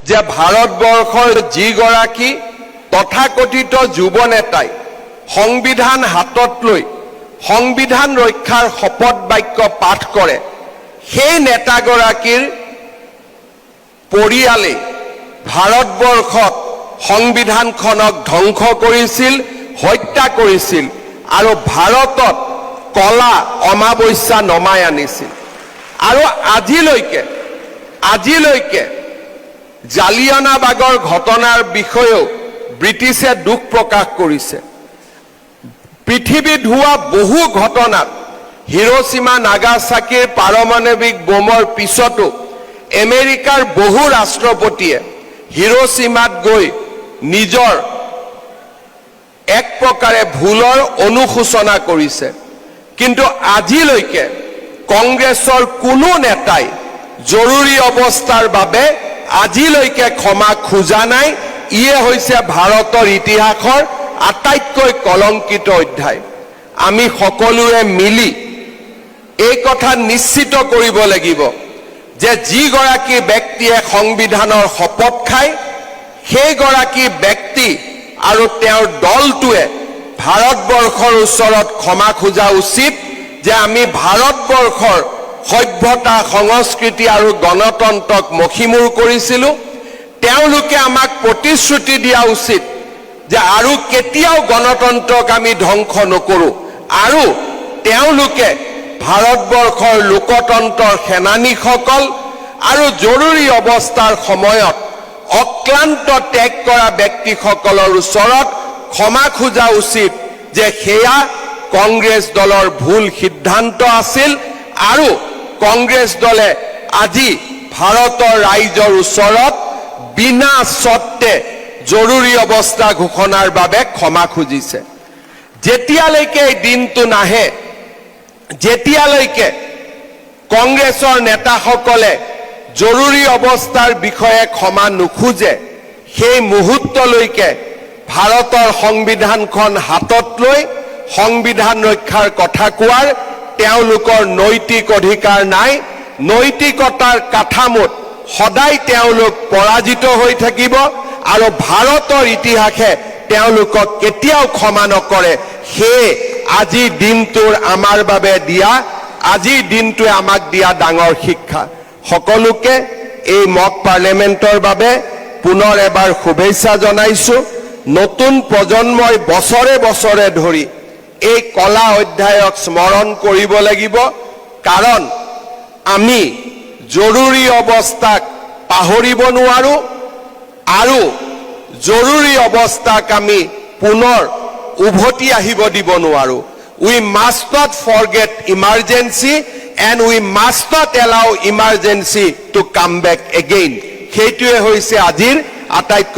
যে ভাৰতবৰ্ষৰ যিগৰাকী তথাকথিত যুৱ নেতাই সংবিধান হাতত লৈ সংবিধান ৰক্ষাৰ শপত বাক্য পাঠ কৰে, সেই নেতাগৰাকীৰ পৰিয়ালে ভাৰতবৰ্ষত সংবিধানখনক ধ্বংস কৰিছিল, হত্যা কৰিছিল আৰু ভাৰতত কলা অমাৱস্যা নমাই আনিছিল। আৰু আজিলৈকে জালিয়ানাবাগৰ ঘটনাৰ বিষয়েও ব্ৰিটিছে দুখ প্ৰকাশ কৰিছে। পৃথিৱীত হোৱা বহু ঘটনাত হিৰোশ্বিমা নাগাচাকিৰ পাৰমাণৱিক বোমৰ পিছতো আমেৰিকাৰ বহু ৰাষ্ট্ৰপতিয়ে হিৰোশ্বিমাত গৈ নিজৰ এক প্ৰকাৰে ভুলৰ অনুশোচনা কৰিছে। কিন্তু আজিলৈকে কংগ্ৰেছৰ কোনো নেতাই জৰুৰী অৱস্থাৰ বাবে আজিলৈকে ক্ষমা খোজা নাই। ইয়ে হৈছে ভাৰতৰ ইতিহাসৰ আটাইতকৈ কলংকিত অধ্যায়। আমি সকলোৱে মিলি এই কথা নিশ্চিত কৰিব লাগিব যে যিগৰাকী ব্যক্তিয়ে সংবিধানৰ শপত খায়, সেইগৰাকী ব্যক্তি আৰু তেওঁৰ দলটোৱে ভাৰতবৰ্ষৰ ওচৰত ক্ষমা খোজা উচিত যে আমি ভাৰতবৰ্ষৰ সভ্যতা, সংস্কৃতি আৰু গণতন্ত্ৰক মষিমূৰ কৰিছিলোঁ। তেওঁলোকে আমাক প্ৰতিশ্ৰুতি দিয়া উচিত যে আৰু কেতিয়াও গণতন্ত্ৰক আমি ধ্বংস নকৰোঁ। আৰু তেওঁলোকে ভাৰতবৰ্ষৰ লোকতন্ত্ৰৰ সেনানীসকল আৰু জৰুৰী অৱস্থাৰ সময়ত অক্লান্ত ত্যাগ কৰা ব্যক্তিসকলৰ ওচৰত ক্ষমা খোজা উচিত যে সেয়া কংগ্ৰেছ দলৰ ভুল সিদ্ধান্ত আছিল আৰু কংগ্ৰেছ দলে আজি ভাৰতৰ ৰাইজৰ ওচৰত বিনা স্বত্বে জৰুৰী অৱস্থা ঘোষণাৰ বাবে ক্ষমা খুজিছে। যেতিয়ালৈকে এই দিনটো নাহে, যেতিয়ালৈকে কংগ্ৰেছৰ নেতাসকলে জৰুৰী অৱস্থাৰ বিষয়ে ক্ষমা নোখোজে, সেই মুহূৰ্তলৈকে ভাৰতৰ সংবিধানখন হাতত লৈ সংবিধান ৰক্ষাৰ কথা কোৱাৰ তেওঁলোকৰ নৈতিক অধিকাৰ নাই। নৈতিকতাৰ কাঠামোত সদায় তেওঁলোক পৰাজিত হৈ থাকিব আৰু ভাৰতৰ ইতিহাসে তেওঁলোকক কেতিয়াও ক্ষমা নকৰে। সেয়ে আজিৰ দিনটোৰ আমাৰ বাবে দিয়া, আজিৰ দিনটোৱে আমাক দিয়া ডাঙৰ শিক্ষা। সকলোকে এই মক পাৰ্লিয়ামেণ্টৰ বাবে পুনৰ এবাৰ শুভেচ্ছা জনাইছোঁ। নতুন প্ৰজন্মই বছৰে বছৰে ধৰি এই কলা অধ্যায়ক স্মৰণ কৰিব লাগিব, কাৰণ আমি জৰুৰী অৱস্থাক পাহৰিব নোৱাৰোঁ আৰু জৰুৰী অৱস্থাক আমি পুনৰ উভতি আহিব দিব নোৱাৰোঁ। We must not forget emergency and we must not allow emergency to come back again. সেইটোৱে হৈছে আজিৰ আটাইতকৈ